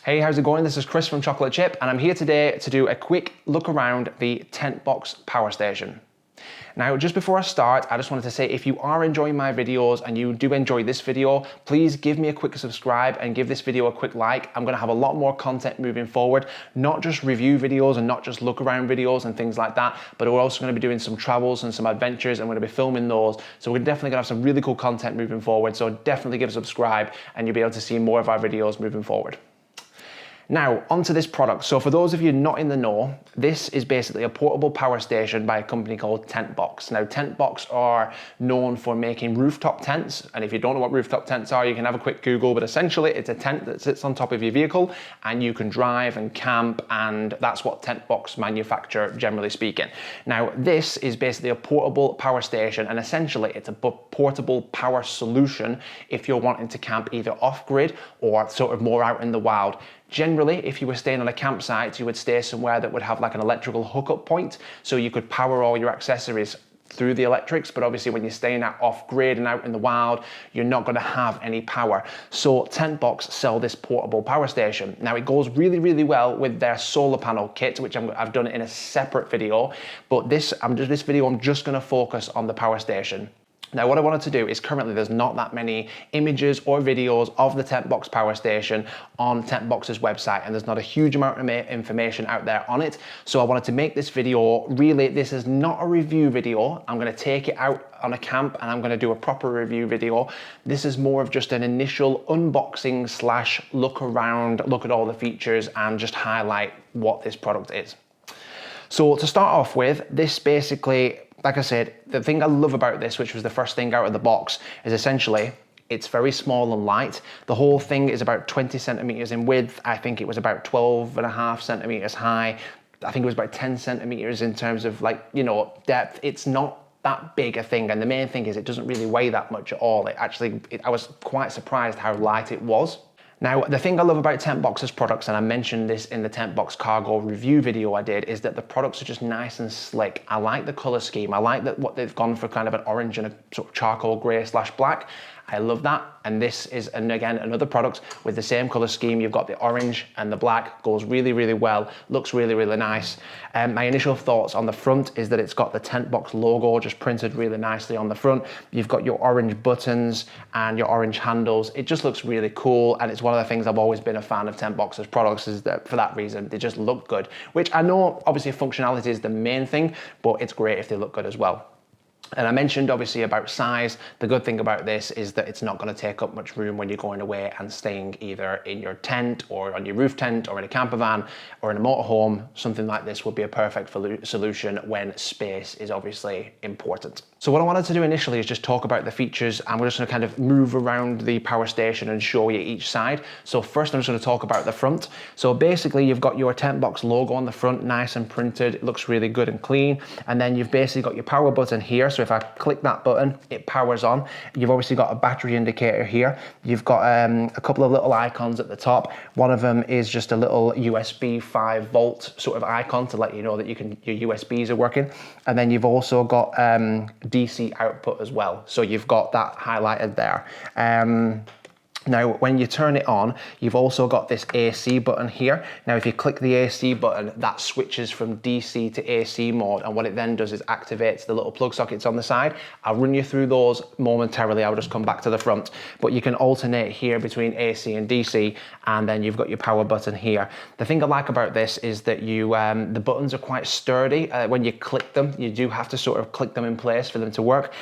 Hey, how's it going? This is Chris from Chocolate Chip, and I'm here today to do a quick look around the Tentbox Power Station. Now, just before I start, I just wanted to say if you are enjoying my videos and you do enjoy this video, please give me a quick subscribe and give this video a quick like. I'm gonna have a lot more content moving forward, not just review videos and not just look around videos and things like that, but we're also gonna be doing some travels and some adventures, and we're gonna be filming those. So we're definitely gonna have some really cool content moving forward. So definitely give a subscribe and you'll be able to see more of our videos moving forward. Now, onto this product. So for those of you not in the know, this is basically a portable power station by a company called Tentbox. Now, Tentbox are known for making rooftop tents. And if you don't know what rooftop tents are, you can have a quick Google, but essentially it's a tent that sits on top of your vehicle and you can drive and camp, and that's what Tentbox manufacture, generally speaking. Now, this is basically a portable power station, and essentially it's a portable power solution if you're wanting to camp either off-grid or sort of more out in the wild. Generally, if you were staying on a campsite, you would stay somewhere that would have like an electrical hookup point, so you could power all your accessories through the electrics. But obviously when you're staying out off-grid and out in the wild, you're not going to have any power. So Tentbox sell this portable power station. Now, it goes really, really well with their solar panel kit, which I've done in a separate video, but this video I'm just going to focus on the power station. Now, what I wanted to do is currently there's not that many images or videos of the Tentbox Power Station on Tentbox's website, and there's not a huge amount of information out there on it. So I wanted to make this video. Really, this is not a review video. I'm going to take it out on a camp and I'm going to do a proper review video. This is more of just an initial unboxing slash look around, look at all the features and just highlight what this product is. So to start off with, this basically, like I said, the thing I love about this, which was the first thing out of the box, is essentially it's very small and light. The whole thing is about 20 centimeters in width. I think it was about 12.5 centimeters high. I think it was about 10 centimeters in terms of, like, you know, depth. It's not that big a thing, and the main thing is it doesn't really weigh that much at all. I was quite surprised how light it was. Now, the thing I love about Tentbox's products, and I mentioned this in the Tentbox cargo review video I did, is that the products are just nice and slick. I like the color scheme. I like that what they've gone for, kind of an orange and a sort of charcoal gray slash black. I love that. And this is, and again, another product with the same color scheme. You've got the orange and the black, goes really, really well, looks really, really nice. My initial thoughts on the front is that it's got the Tentbox logo just printed really nicely on the front. You've got your orange buttons and your orange handles. It just looks really cool. And it's one of the things I've always been a fan of Tentbox's products, is that for that reason, they just look good, which I know obviously functionality is the main thing, but it's great if they look good as well. And I mentioned obviously about size. The good thing about this is that it's not going to take up much room when you're going away and staying either in your tent or on your roof tent or in a camper van or in a motorhome. Something like this would be a perfect solution when space is obviously important. So what I wanted to do initially is just talk about the features, and we're just going to kind of move around the power station and show you each side. So first I'm just going to talk about the front. So basically you've got your Tentbox logo on the front, nice and printed. It looks really good and clean. And then you've basically got your power button here. So if I click that button, it powers on. You've obviously got a battery indicator here. You've got a couple of little icons at the top. One of them is just a little USB 5 volt sort of icon to let you know that your USBs are working. And then you've also got DC output as well. So you've got that highlighted there. Now, when you turn it on, you've also got this AC button here. Now, if you click the AC button, that switches from DC to AC mode. And what it then does is activates the little plug sockets on the side. I'll run you through those momentarily. I'll just come back to the front. But you can alternate here between AC and DC, and then you've got your power button here. The thing I like about this is that the buttons are quite sturdy. When you click them, you do have to sort of click them in place for them to work.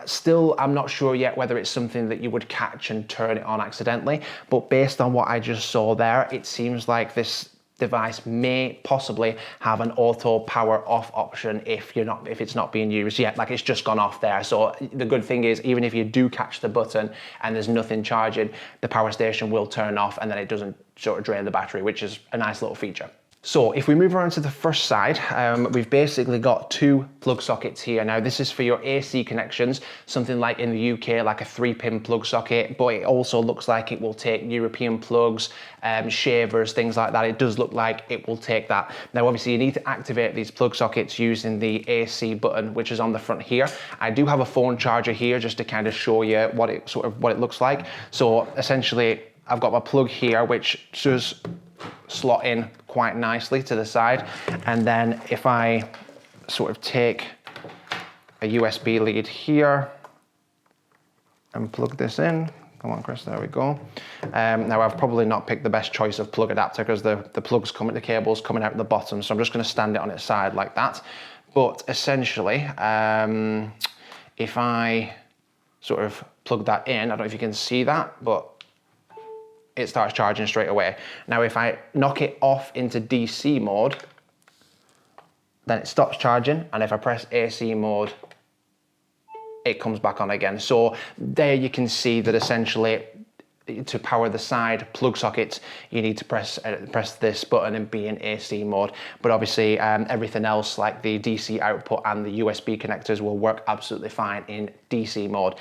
Still, I'm not sure yet whether it's something that you would catch and turn it on accidentally, but based on what I just saw there, it seems like this device may possibly have an auto power off option if it's not being used yet, like it's just gone off there. So the good thing is, even if you do catch the button and there's nothing charging, the power station will turn off and then it doesn't sort of drain the battery, which is a nice little feature. So if we move around to the first side, we've basically got two plug sockets here. Now, this is for your AC connections, something like in the UK, like a 3-pin plug socket, but it also looks like it will take European plugs, shavers, things like that. It does look like it will take that. Now, obviously you need to activate these plug sockets using the AC button, which is on the front here. I do have a phone charger here just to kind of show you what it looks like. So essentially, I've got my plug here, which does slot in quite nicely to the side. And then if I sort of take a USB lead here and plug this in. Come on, Chris, there we go. Now I've probably not picked the best choice of plug adapter because the plugs coming, the cable's coming out the bottom. So I'm just gonna stand it on its side like that. But essentially, if I sort of plug that in, I don't know if you can see that, but it starts charging straight away. Now, if I knock it off into DC mode, then it stops charging. And if I press AC mode, it comes back on again. So there you can see that essentially to power the side plug sockets, you need to press this button and be in AC mode. But obviously everything else like the DC output and the USB connectors will work absolutely fine in DC mode.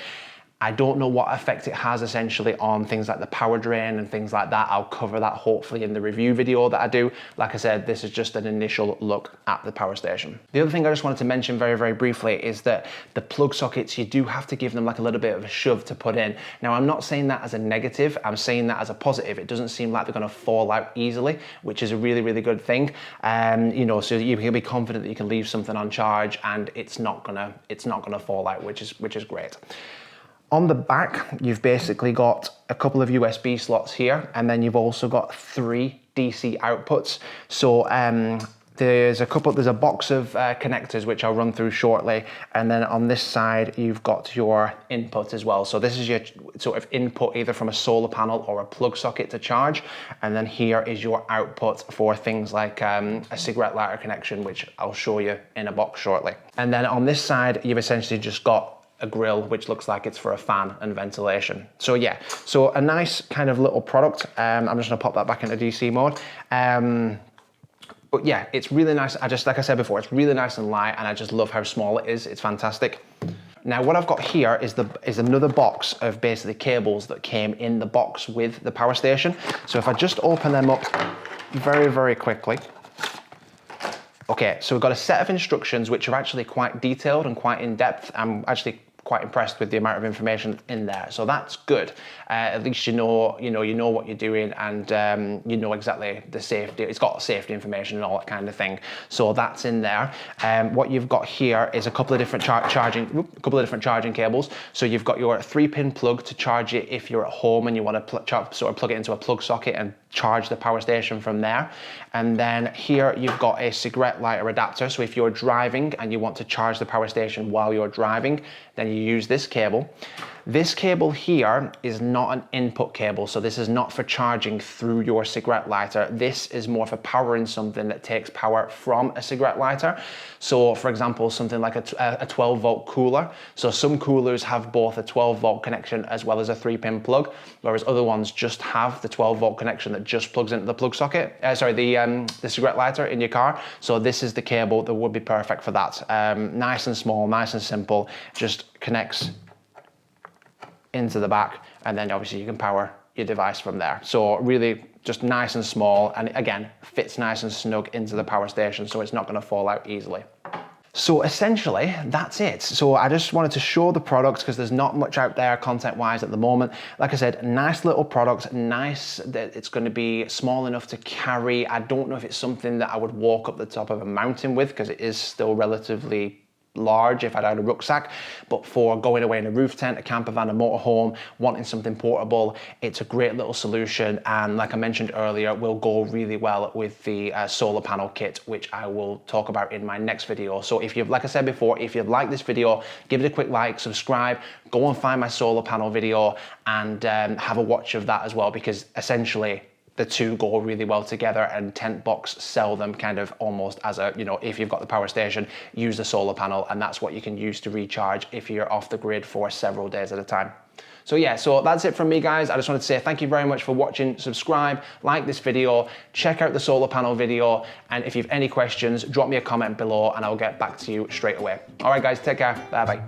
I don't know what effect it has essentially on things like the power drain and things like that. I'll cover that hopefully in the review video that I do. Like I said, this is just an initial look at the power station. The other thing I just wanted to mention very, very briefly is that the plug sockets, you do have to give them like a little bit of a shove to put in. Now, I'm not saying that as a negative, I'm saying that as a positive. It doesn't seem like they're gonna fall out easily, which is a really, really good thing. You know, so you can be confident that you can leave something on charge and it's not gonna fall out, which is great. On the back, you've basically got a couple of USB slots here, and then you've also got 3 DC outputs. So there's a box of connectors, which I'll run through shortly. And then on this side, you've got your input as well. So this is your sort of input either from a solar panel or a plug socket to charge. And then here is your output for things like a cigarette lighter connection, which I'll show you in a box shortly. And then on this side, you've essentially just got a grill, which looks like it's for a fan and ventilation. So yeah, so a nice kind of little product. I'm just gonna pop that back into DC mode. But yeah, it's really nice. Like I said before, it's really nice and light, and I just love how small it is. It's fantastic. Now what I've got here is another box of basically cables that came in the box with the power station. So if I just open them up very, very quickly. Okay, so we've got a set of instructions which are actually quite detailed and quite in-depth. I'm actually quite impressed with the amount of information in there, so that's good. At least you know what you're doing, and you know exactly the safety. It's got safety information and all that kind of thing, so that's in there. What you've got here is a couple of different charging cables. So you've got your 3-pin plug to charge it if you're at home and you want to sort of plug it into a plug socket and charge the power station from there. And then here you've got a cigarette lighter adapter. So if you're driving and you want to charge the power station while you're driving, then you use this cable. This cable here is not an input cable, so this is not for charging through your cigarette lighter. This is more for powering something that takes power from a cigarette lighter. So for example, something like a 12-volt cooler. So some coolers have both a 12-volt connection as well as a 3-pin plug, whereas other ones just have the 12-volt connection that just plugs into the plug socket, the cigarette lighter in your car. So this is the cable that would be perfect for that. Nice and small, nice and simple, just connects into the back, and then obviously you can power your device from there. So really just nice and small, and again, fits nice and snug into the power station, so it's not gonna fall out easily. So essentially, that's it. So I just wanted to show the products because there's not much out there content-wise at the moment. Like I said, nice little product, nice that it's gonna be small enough to carry. I don't know if it's something that I would walk up the top of a mountain with because it is still relatively large if I had a rucksack, but for going away in a roof tent, a camper van, a motorhome, wanting something portable, it's a great little solution. And like I mentioned earlier, will go really well with the solar panel kit, which I will talk about in my next video. So if you've, like I said before, if you've liked this video, give it a quick like, subscribe, go and find my solar panel video and have a watch of that as well, because essentially the two go really well together, and Tentbox sell them kind of almost as a, if you've got the power station, use the solar panel, and that's what you can use to recharge if you're off the grid for several days at a time. So yeah, so that's it from me, guys. I just wanted to say thank you very much for watching. Subscribe, like this video, check out the solar panel video, and if you have any questions, drop me a comment below and I'll get back to you straight away. All right, guys, take care. Bye-bye.